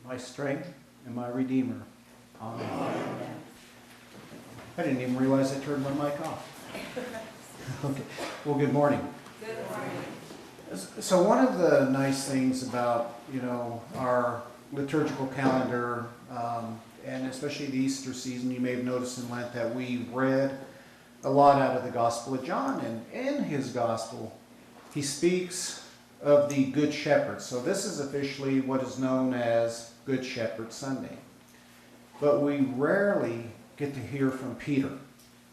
my strength and my Redeemer. Amen. I didn't even realize I turned my mic off. Okay. Well, good morning. Good morning. So one of the nice things about, our liturgical calendar, and especially the Easter season, you may have noticed in Lent that we read a lot out of the Gospel of John. And in his Gospel, he speaks of the Good Shepherd. So this is officially what is known as Good Shepherd Sunday. But we rarely get to hear from Peter.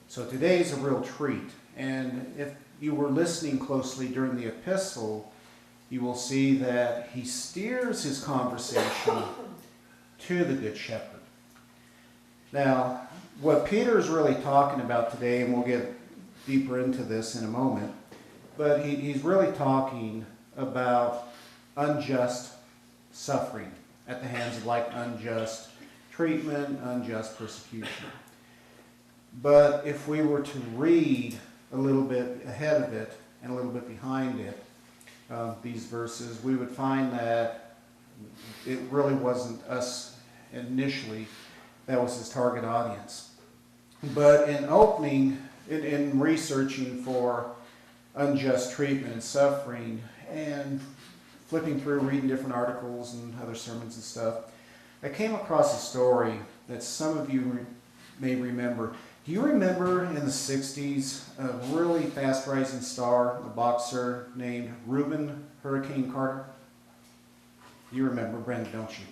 So today is a real treat. And if you were listening closely during the epistle, you will see that he steers his conversation to the Good Shepherd. Now, what Peter is really talking about today, and we'll get deeper into this in a moment, but he's really talking about unjust suffering at the hands of unjust treatment, unjust persecution. But if we were to read a little bit ahead of it and a little bit behind it, these verses, we would find that it really wasn't us initially that was his target audience. But in in researching for unjust treatment and suffering, and flipping through, reading different articles and other sermons and stuff, I came across a story that some of you may remember. Do you remember in the 60s a really fast-rising star, a boxer named Reuben Hurricane Carter? You remember, Brenda, don't you?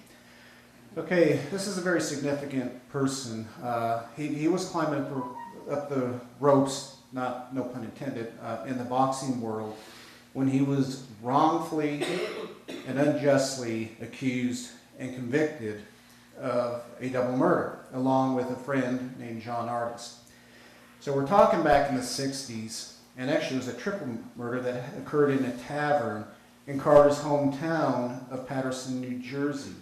Okay, this is a very significant person. He was climbing up the ropes, no pun intended, in the boxing world when he was wrongfully and unjustly accused and convicted of a double murder, along with a friend named John Artis. So we're talking back in the 60s, and actually it was a triple murder that occurred in a tavern in Carter's hometown of Paterson, New Jersey.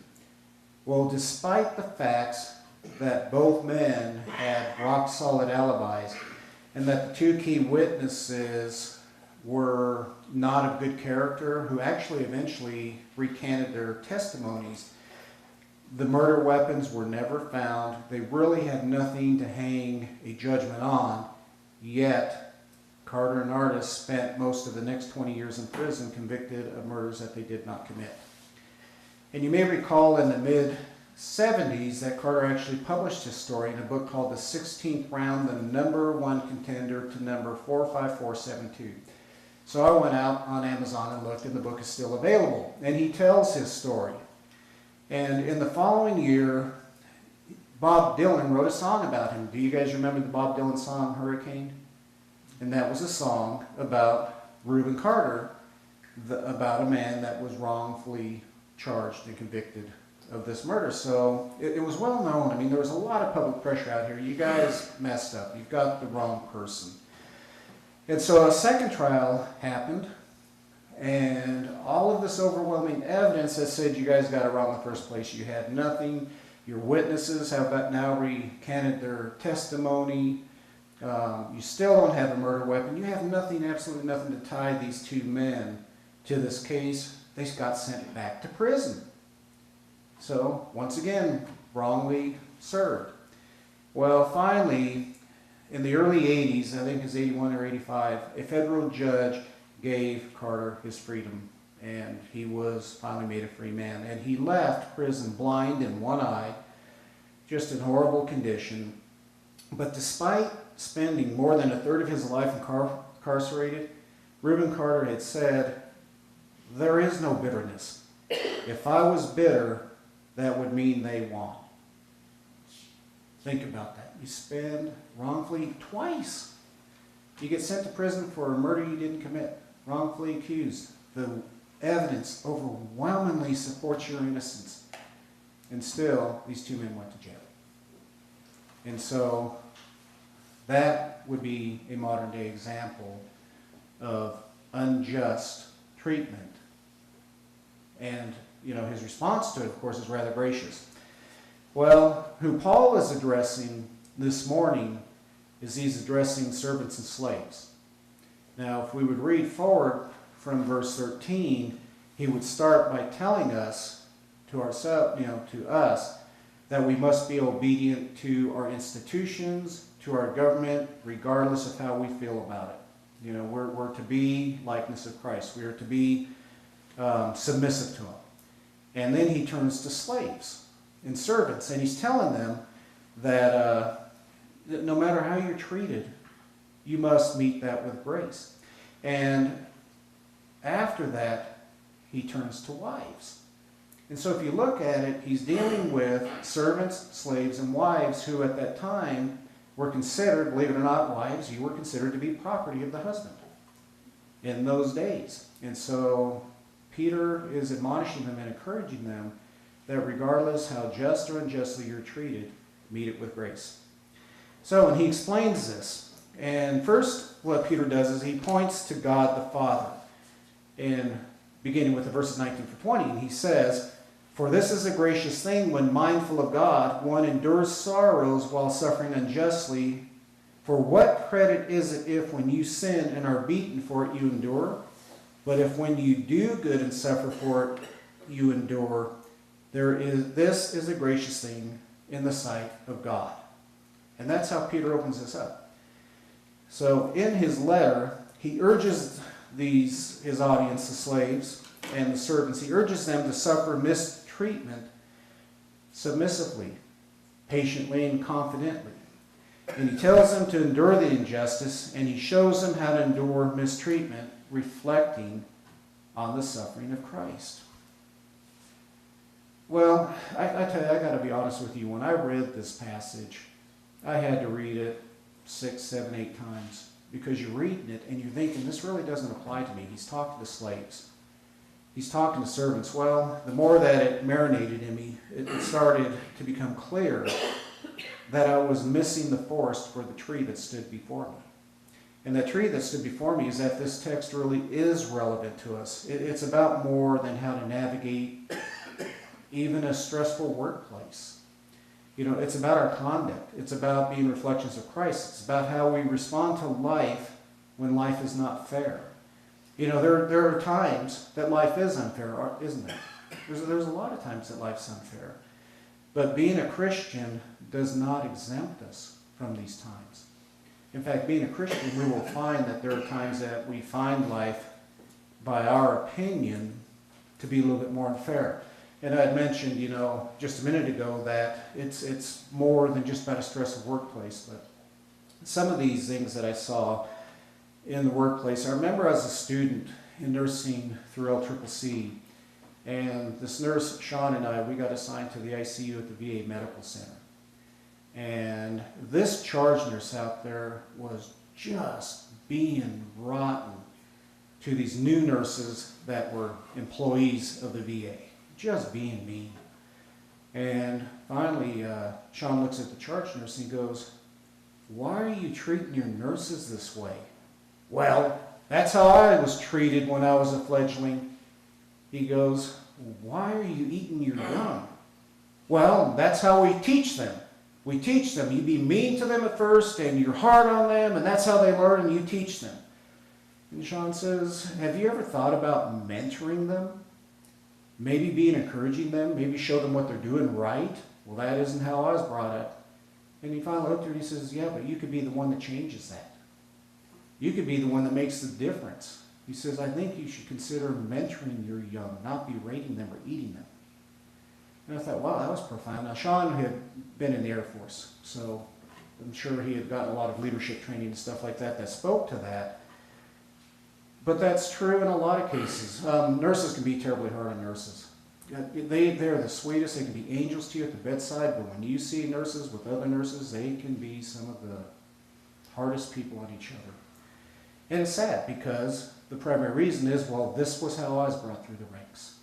Well, despite the facts that both men had rock-solid alibis, and that the two key witnesses were not of good character, who actually eventually recanted their testimonies, the murder weapons were never found. They really had nothing to hang a judgment on, yet Carter and Artis spent most of the next 20 years in prison convicted of murders that they did not commit. And you may recall in the mid-70s that Carter actually published his story in a book called The 16th Round, the number one contender to number 45472. So I went out on Amazon and looked, and the book is still available. And he tells his story. And in the following year, Bob Dylan wrote a song about him. Do you guys remember the Bob Dylan song, Hurricane? And that was a song about Reuben Carter, about a man that was wrongfully charged and convicted of this murder. So it was well known. I mean, there was a lot of public pressure out here. You guys messed up. You've got the wrong person. And so a second trial happened, and all of this overwhelming evidence that said you guys got it wrong in the first place. You had nothing. Your witnesses have now recanted their testimony. You still don't have a murder weapon. You have nothing, absolutely nothing to tie these two men to this case. They got sent back to prison. So, once again, wrongly served. Well, finally, in the early 80s, I think it was 81 or 85, a federal judge gave Carter his freedom, and he was finally made a free man. And he left prison blind in one eye, just in horrible condition. But despite spending more than a third of his life incarcerated, Reuben Carter had said, "There is no bitterness. If I was bitter, that would mean they won." Think about that. You spend wrongfully twice. You get sent to prison for a murder you didn't commit, wrongfully accused. The evidence overwhelmingly supports your innocence. And still, these two men went to jail. And so, that would be a modern day example of unjust treatment. And, his response to it, of course, is rather gracious. Well, who Paul is addressing this morning is he's addressing servants and slaves. Now, if we would read forward from verse 13, he would start by telling us to ourselves, to us, that we must be obedient to our institutions, to our government, regardless of how we feel about it. We're to be likeness of Christ. We are to be submissive to Him. And then he turns to slaves and servants, and he's telling them that no matter how you're treated, you must meet that with grace. And after that, he turns to wives. And so if you look at it, he's dealing with servants, slaves, and wives who at that time were considered, believe it or not, wives, you were considered to be property of the husband in those days. And so Peter is admonishing them and encouraging them that regardless how just or unjustly you're treated, meet it with grace. So, and he explains this. And first, what Peter does is he points to God the Father, in beginning with the verses 19 through 20. And he says, "For this is a gracious thing when mindful of God, one endures sorrows while suffering unjustly. For what credit is it if when you sin and are beaten for it you endure? But if when you do good and suffer for it you endure, this is a gracious thing in the sight of God." And that's how Peter opens this up. So in his letter, he urges his audience, the slaves and the servants, he urges them to suffer mistreatment submissively, patiently, and confidently. And he tells them to endure the injustice, and he shows them how to endure mistreatment, reflecting on the suffering of Christ. Well, I tell you, I got to be honest with you. When I read this passage, I had to read it 6, 7, 8 times, because you're reading it and you're thinking, this really doesn't apply to me. He's talking to slaves. He's talking to servants. Well, the more that it marinated in me, it started to become clear that I was missing the forest for the tree that stood before me. And the tree that stood before me is that this text really is relevant to us. It's about more than how to navigate even a stressful workplace. It's about our conduct. It's about being reflections of Christ. It's about how we respond to life when life is not fair. There are times that life is unfair, isn't there? There's a lot of times that life's unfair. But being a Christian does not exempt us from these times. In fact, being a Christian, we will find that there are times that we find life, by our opinion, to be a little bit more unfair. And I had mentioned, just a minute ago that it's more than just about a stressful workplace. But some of these things that I saw in the workplace, I remember as a student in nursing through LCCC, and this nurse, Sean, and I, we got assigned to the ICU at the VA Medical Center. And this charge nurse out there was just being rotten to these new nurses that were employees of the VA. Just being mean. And finally, Sean looks at the charge nurse and he goes, "Why are you treating your nurses this way?" "Well, that's how I was treated when I was a fledgling." He goes, "Why are you eating your young?" "Well, that's how we teach them. We teach them. You be mean to them at first, and you're hard on them, and that's how they learn, and you teach them." And Sean says, "Have you ever thought about mentoring them? Maybe being encouraging them, maybe show them what they're doing right?" "Well, that isn't how I was brought up." And he finally looked at her and he says, "Yeah, but you could be the one that changes that. You could be the one that makes the difference." He says, "I think you should consider mentoring your young, not berating them or eating them." And I thought, wow, that was profound. Now, Sean had been in the Air Force, so I'm sure he had gotten a lot of leadership training and stuff like that spoke to that. But that's true in a lot of cases. Nurses can be terribly hard on nurses. They're the sweetest. They can be angels to you at the bedside, but when you see nurses with other nurses, they can be some of the hardest people on each other. And it's sad because the primary reason is, well, this was how I was brought through the ranks.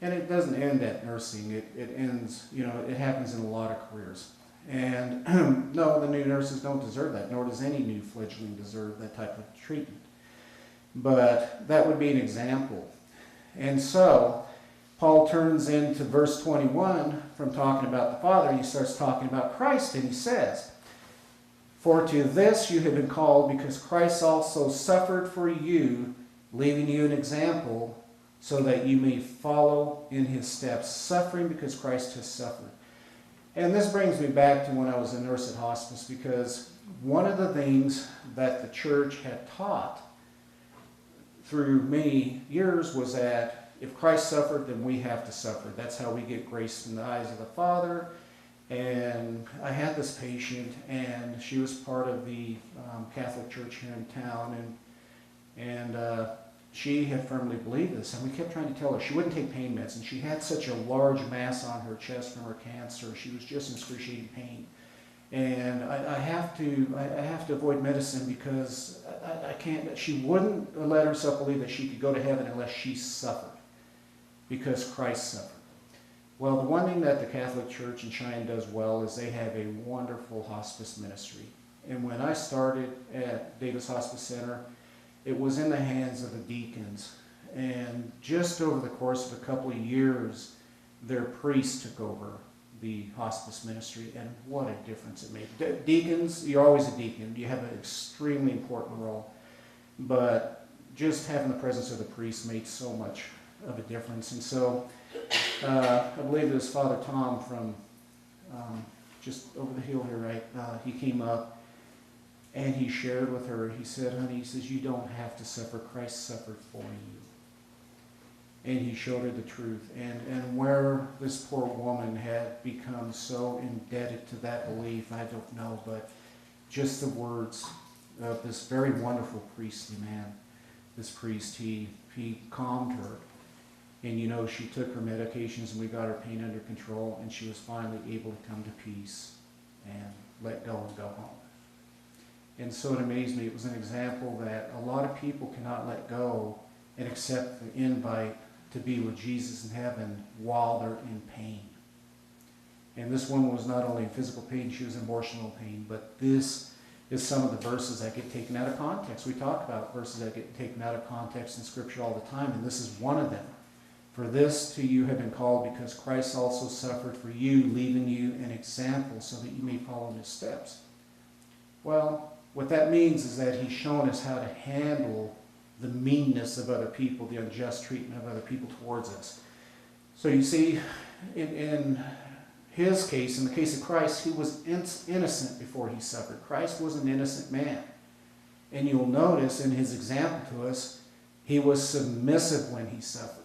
And it doesn't end at nursing. It ends, it happens in a lot of careers. And no, the new nurses don't deserve that, nor does any new fledgling deserve that type of treatment. But that would be an example. And so Paul turns into verse 21 from talking about the Father, and he starts talking about Christ, and he says, "For to this you have been called, because Christ also suffered for you, leaving you an example, so that you may follow in his steps, suffering because Christ has suffered. And this brings me back to when I was a nurse at hospice, because one of the things that the church had taught through many years was that if Christ suffered, then we have to suffer. That's how we get grace in the eyes of the Father. And I had this patient, and she was part of the Catholic Church here in town, and she had firmly believed this, and we kept trying to tell her she wouldn't take pain meds, and she had such a large mass on her chest from her cancer. She was just in excruciating pain, and I have to avoid medicine because I can't. She wouldn't let herself believe that she could go to heaven unless she suffered, because Christ suffered. Well, the one thing that the Catholic Church in Cheyenne does well is they have a wonderful hospice ministry. And when I started at Davis Hospice Center, it was in the hands of the deacons. And just over the course of a couple of years, their priest took over the hospice ministry, and what a difference it made. Deacons, you're always a deacon. You have an extremely important role. But just having the presence of the priest made so much of a difference. And so I believe it was Father Tom from just over the hill here, right? He came up and he shared with her. He said, honey, he says, you don't have to suffer. Christ suffered for you. And he showed her the truth. And where this poor woman had become so indebted to that belief, I don't know, but just the words of this very wonderful priestly man, this priest, he calmed her. And you know, she took her medications and we got her pain under control, and she was finally able to come to peace and let go and go home. And so it amazed me. It was an example that a lot of people cannot let go and accept the invite to be with Jesus in heaven while they're in pain. And this woman was not only in physical pain, she was in emotional pain. But this is some of the verses that get taken out of context. We talk about verses that get taken out of context in Scripture all the time, and this is one of them. For this to you have been called, because Christ also suffered for you, leaving you an example so that you may follow in his steps. Well, what that means is that he's shown us how to handle the meanness of other people, the unjust treatment of other people towards us. So you see, in his case, in the case of Christ, he was innocent before he suffered. Christ was an innocent man. And you'll notice in his example to us, he was submissive when he suffered.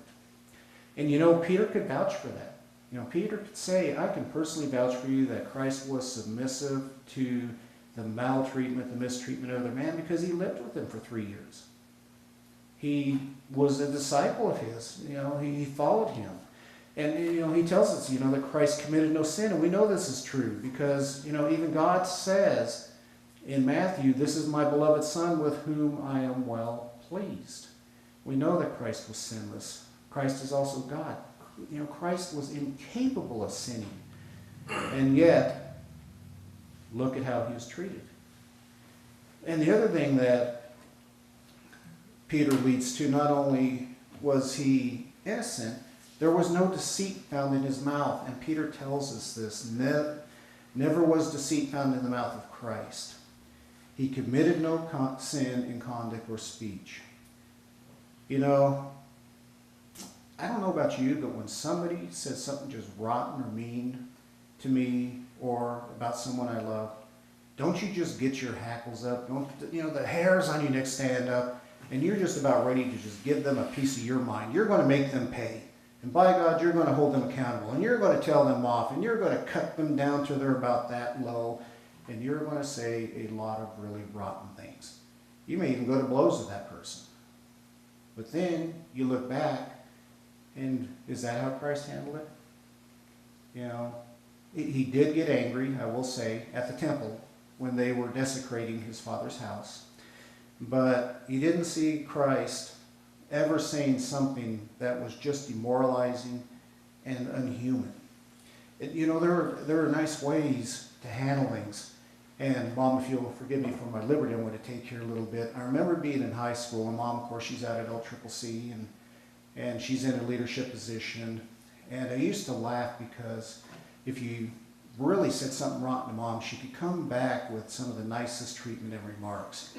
And you know, Peter could vouch for that. You know, Peter could say, I can personally vouch for you that Christ was submissive to the maltreatment, the mistreatment of other man, because he lived with them for 3 years. He was a disciple of his. You know, he followed him. And, you know, he tells us, you know, that Christ committed no sin. And we know this is true because, you know, even God says in Matthew, this is my beloved Son with whom I am well pleased. We know that Christ was sinless. Christ is also God. You know, Christ was incapable of sinning. And yet, look at how he was treated. And the other thing that Peter leads to, not only was he innocent, there was no deceit found in his mouth. And Peter tells us this. Never was deceit found in the mouth of Christ. He committed no sin in conduct or speech. You know, I don't know about you, but when somebody says something just rotten or mean to me or about someone I love, don't you just get your hackles up? Don't, you know, the hairs on your neck stand up, and you're just about ready to just give them a piece of your mind. You're going to make them pay. And by God, you're going to hold them accountable, and you're going to tell them off, and you're going to cut them down to they're about that low, and you're going to say a lot of really rotten things. You may even go to blows with that person. But then you look back, and is that how Christ handled it? You know, he did get angry, I will say, at the temple when they were desecrating his Father's house. But you didn't see Christ ever saying something that was just demoralizing and unhuman. You know, there are nice ways to handle things. And Mom, if you'll forgive me for my liberty, I'm going to take here a little bit. I remember being in high school, and Mom, of course, she's out at LCCC, and she's in a leadership position. And I used to laugh because if you really said something wrong to Mom, she could come back with some of the nicest treatment and remarks.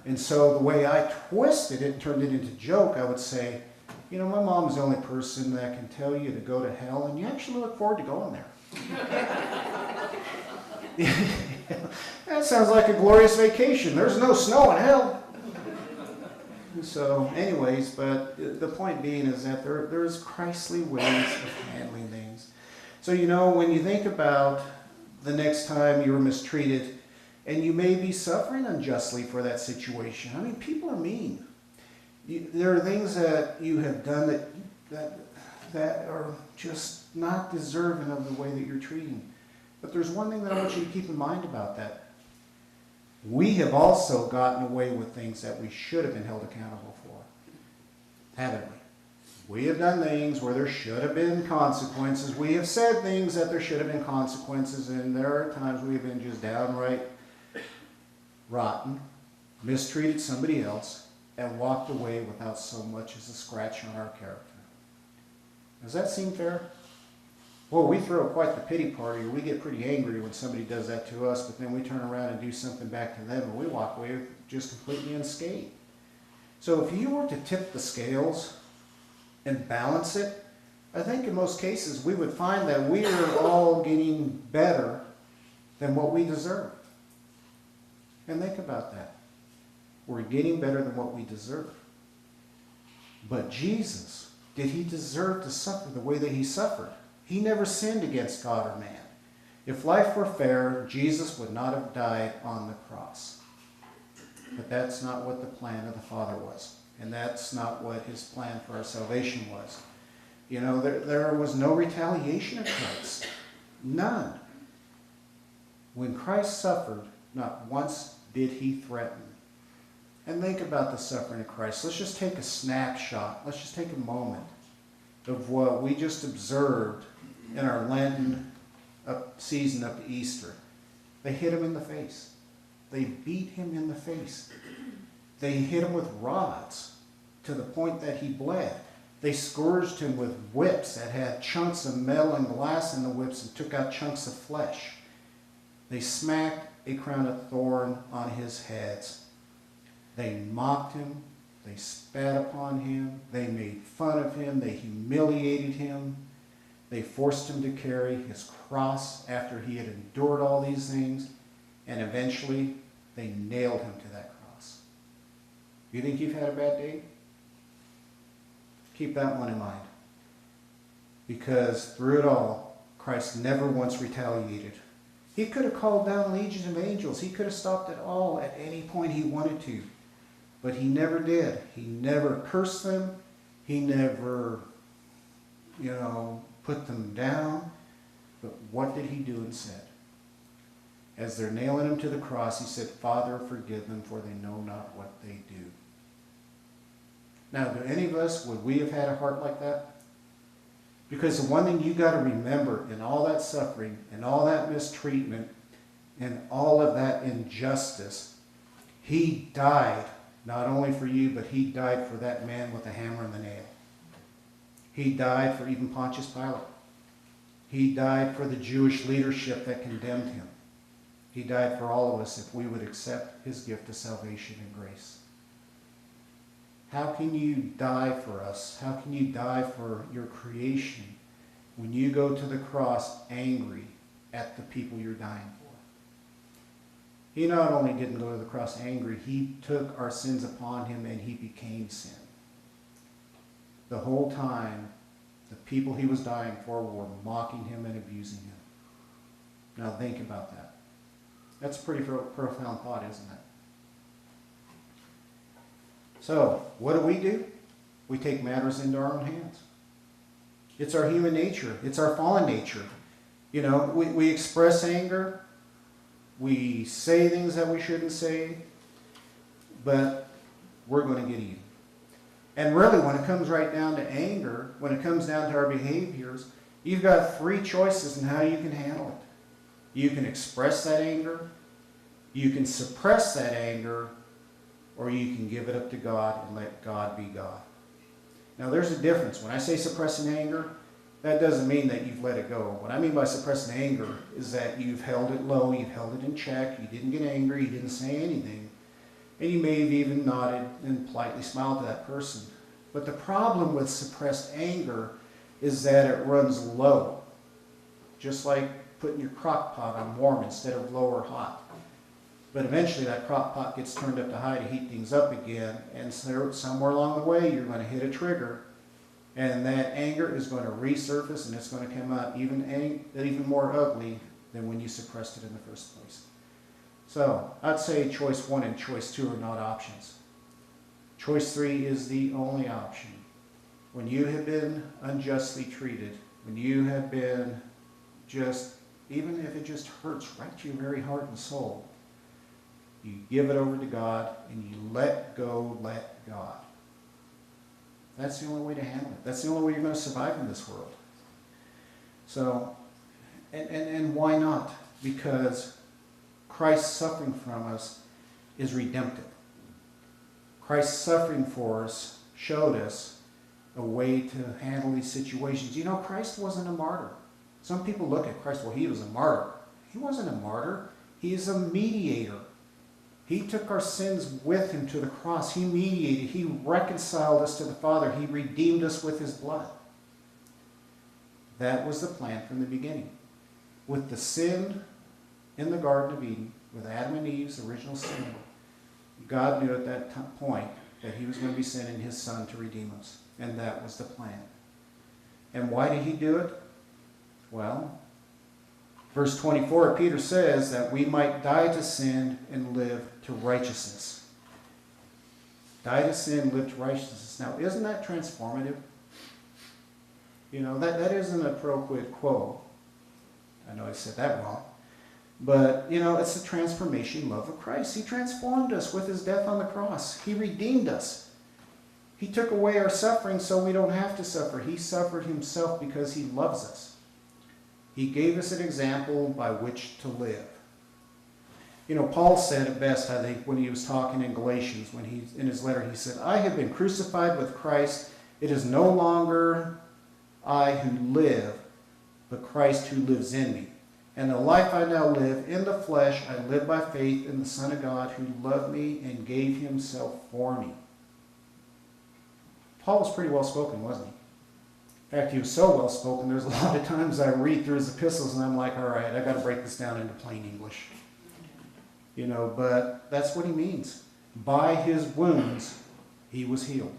And so the way I twisted it and turned it into a joke, I would say, You know, my mom's the only person that can tell you to go to hell, and you actually look forward to going there. That sounds like a glorious vacation. There's no snow in hell. So, anyways, but the point being is that there's Christly ways of handling things. So, you know, when you think about the next time you were mistreated, and you may be suffering unjustly for that situation. I mean, people are mean. There are things that you have done that are just not deserving of the way that you're treating. But there's one thing that I want you to keep in mind about that. We have also gotten away with things that we should have been held accountable for, haven't we? We have done things where there should have been consequences. We have said things that there should have been consequences, and there are times we have been just downright rotten, mistreated somebody else, and walked away without so much as a scratch on our character. Does that seem fair? Well, we throw quite the pity party, or we get pretty angry when somebody does that to us, but then we turn around and do something back to them, and we walk away just completely unscathed. So if you were to tip the scales and balance it, I think in most cases we would find that we are all getting better than what we deserve. And think about that. We're getting better than what we deserve. But Jesus, did he deserve to suffer the way that he suffered? He never sinned against God or man. If life were fair, Jesus would not have died on the cross. But that's not what the plan of the Father was. And that's not what his plan for our salvation was. You know, there was no retaliation of Christ. None. When Christ suffered, not once did he threaten. And think about the suffering of Christ. Let's just take a snapshot. Let's just take a moment of what we just observed in our Lenten season up to Easter. They hit him in the face. They beat him in the face. They hit him with rods to the point that he bled. They scourged him with whips that had chunks of metal and glass in the whips and took out chunks of flesh. They smacked a crown of thorn on his head. They mocked him. They spat upon him. They made fun of him. They humiliated him. They forced him to carry his cross after he had endured all these things. And eventually, they nailed him to that cross. You think you've had a bad day? Keep that one in mind. Because through it all, Christ never once retaliated. He could have called down legions of angels. He could have stopped it all at any point he wanted to. But he never did. He never cursed them. He never, put them down. But what did he do instead? As they're nailing him to the cross, he said, Father, forgive them, for they know not what they do. Now, do any of us, would we have had a heart like that? Because the one thing you got to remember in all that suffering and all that mistreatment and all of that injustice, he died not only for you, but he died for that man with the hammer and the nail. He died for even Pontius Pilate. He died for the Jewish leadership that condemned him. He died for all of us if we would accept his gift of salvation and grace. How can you die for us? How can you die for your creation when you go to the cross angry at the people you're dying for? He not only didn't go to the cross angry, he took our sins upon him and he became sin. The whole time, the people he was dying for were mocking him and abusing him. Now think about that. That's a pretty profound thought, isn't it? So, what do? We take matters into our own hands. It's our human nature. It's our fallen nature. We express anger. We say things that we shouldn't say. But we're going to get even. And really, when it comes right down to anger, when it comes down to our behaviors, you've got three choices in how you can handle it. You can express that anger, you can suppress that anger, or you can give it up to God and let God be God. Now there's a difference. When I say suppressing anger, that doesn't mean that you've let it go. What I mean by suppressing anger is that you've held it low, you've held it in check, you didn't get angry, you didn't say anything, and you may have even nodded and politely smiled to that person. But the problem with suppressed anger is that it runs low. Just like putting your crock pot on warm instead of low or hot. But eventually that crock pot gets turned up to high to heat things up again, and so somewhere along the way you're going to hit a trigger, and that anger is going to resurface, and it's going to come out even more ugly than when you suppressed it in the first place. So I'd say choice 1 and choice 2 are not options. Choice 3 is the only option. When you have been unjustly treated, when you have been just, even if it just hurts right to your very heart and soul, you give it over to God and you let go, let God. That's the only way to handle it. That's the only way you're going to survive in this world. So, and why not? Because Christ's suffering from us is redemptive. Christ's suffering for us showed us a way to handle these situations. You know, Christ wasn't a martyr. Some people look at Christ, well, he was a martyr. He wasn't a martyr. He's a mediator. He took our sins with him to the cross. He mediated. He reconciled us to the Father. He redeemed us with his blood. That was the plan from the beginning. With the sin in the Garden of Eden, with Adam and Eve's original sin, God knew at that point that he was going to be sending his Son to redeem us. And that was the plan. And why did he do it? Well, verse 24, Peter says that we might die to sin and live to righteousness. Die to sin, live to righteousness. Now, isn't that transformative? You know, that isn't a pro quid quo. I know I said that wrong. But, you know, it's the transformation love of Christ. He transformed us with his death on the cross. He redeemed us. He took away our suffering so we don't have to suffer. He suffered himself because he loves us. He gave us an example by which to live. You know, Paul said it best, I think, when he was talking in Galatians, when he, in his letter, he said, I have been crucified with Christ. It is no longer I who live, but Christ who lives in me. And the life I now live in the flesh, I live by faith in the Son of God who loved me and gave himself for me. Paul was pretty well spoken, wasn't he? In fact, he was so well spoken, there's a lot of times I read through his epistles and I'm like, all right, I've got to break this down into plain English. You know, but that's what he means. By his wounds, he was healed.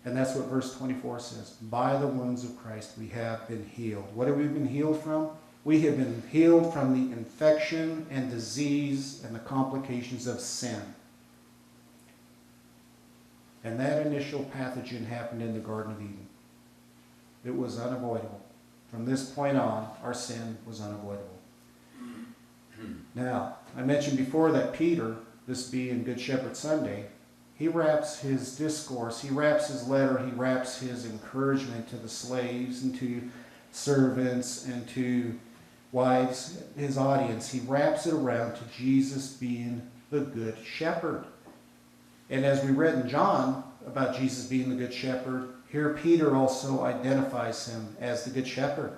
And that's what verse 24 says. By the wounds of Christ, we have been healed. What have we been healed from? We have been healed from the infection and disease and the complications of sin. And that initial pathogen happened in the Garden of Eden. It was unavoidable. From this point on, our sin was unavoidable. Now, I mentioned before that Peter, this being Good Shepherd Sunday, he wraps his discourse, he wraps his letter, he wraps his encouragement to the slaves and to servants and to wives, his audience, he wraps it around to Jesus being the Good Shepherd. And as we read in John about Jesus being the Good Shepherd, here Peter also identifies him as the Good Shepherd.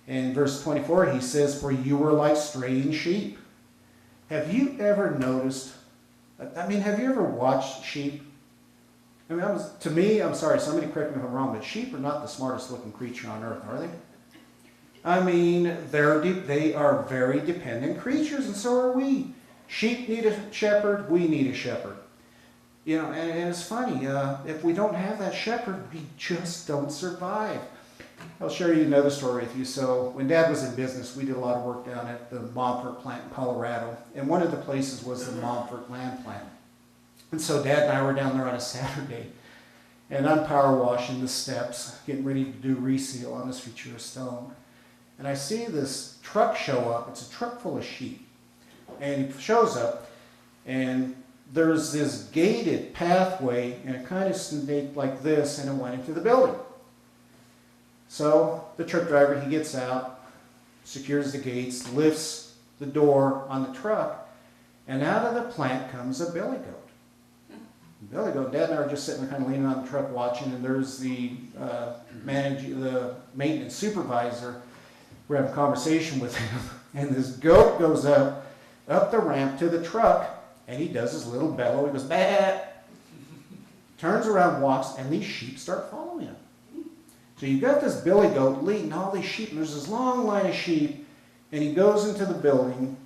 In verse 24 he says, for you were like straying sheep. Have you ever noticed, have you ever watched sheep? To me, I'm sorry, somebody correct me if I'm wrong, but sheep are not the smartest looking creature on earth, are they? They are very dependent creatures, and so are we. Sheep need a shepherd, we need a shepherd. You know, and it's funny, if we don't have that shepherd, we just don't survive. I'll share you another story with you. So when Dad was in business, we did a lot of work down at the Montfort plant in Colorado. And one of the places was the Montfort land plant. And so Dad and I were down there on a Saturday. And I'm power washing the steps, getting ready to do reseal on this Futura stone. And I see this truck show up. It's a truck full of sheep. And he shows up, and there's this gated pathway, and it kind of snaked like this, and it went into the building. So the truck driver, he gets out, secures the gates, lifts the door on the truck, and out of the plant comes a billy goat. Billy goat. Dad and I are just sitting there kind of leaning on the truck watching, and there's the maintenance supervisor. We're having a conversation with him, and this goat goes up the ramp to the truck, and he does his little bellow. He goes, bah! turns around, walks, and these sheep start following him. So you've got this billy goat leading all these sheep, and there's this long line of sheep, and he goes into the building,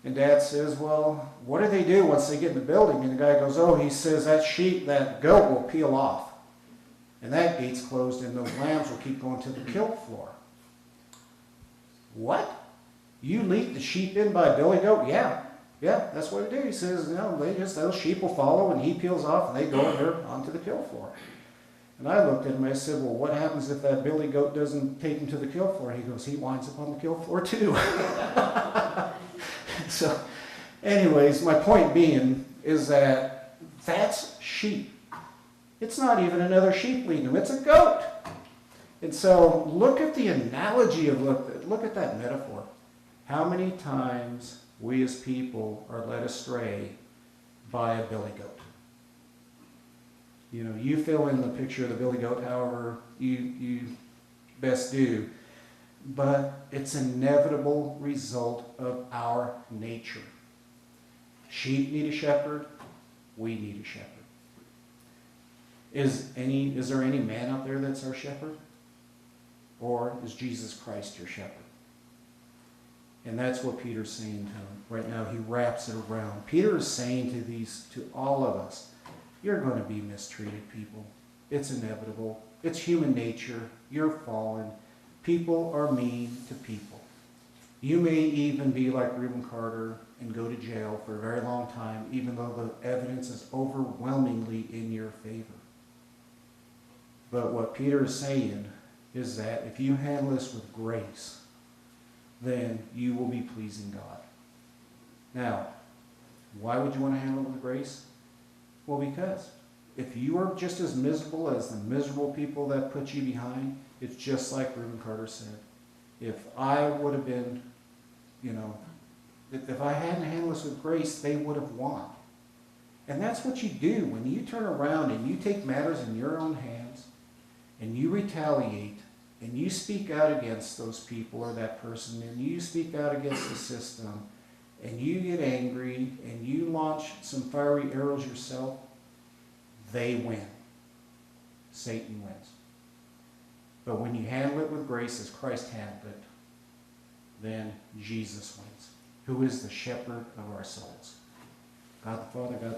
and Dad says, well, what do they do once they get in the building? And the guy goes, oh, he says that goat will peel off. And that gate's closed, and those lambs will keep going to the kill floor. What? You lead the sheep in by a billy goat? Yeah, that's what it is. He says, those sheep will follow, and he peels off, and they go onto the kill floor. And I looked at him, and I said, well, what happens if that billy goat doesn't take him to the kill floor? He goes, he winds up on the kill floor too. So, anyways, my point being is that that's sheep. It's not even another sheep leading them, it's a goat. And so, look at the analogy of, look at that metaphor. How many times we as people are led astray by a billy goat? You fill in the picture of the billy goat however you best do. But it's an inevitable result of our nature. Sheep need a shepherd. We need a shepherd. Is there any man out there that's our shepherd? Or is Jesus Christ your shepherd? And that's what Peter's saying to him. Right now he wraps it around. Peter is saying to all of us, you're going to be mistreated, people. It's inevitable. It's human nature. You're fallen. People are mean to people. You may even be like Reuben Carter and go to jail for a very long time, even though the evidence is overwhelmingly in your favor. But what Peter is saying is that if you handle this with grace, then you will be pleasing God. Now, why would you want to handle it with grace? Well, because if you are just as miserable as the miserable people that put you behind, it's just like Reuben Carter said. If I would have been, if I hadn't handled this with grace, they would have won. And that's what you do when you turn around and you take matters in your own hands and you retaliate and you speak out against those people or that person and you speak out against the system and you get angry and you launch some fiery arrows yourself, they win. Satan wins. But when you handle it with grace as Christ handled it, then Jesus wins, who is the shepherd of our souls. God the Father, God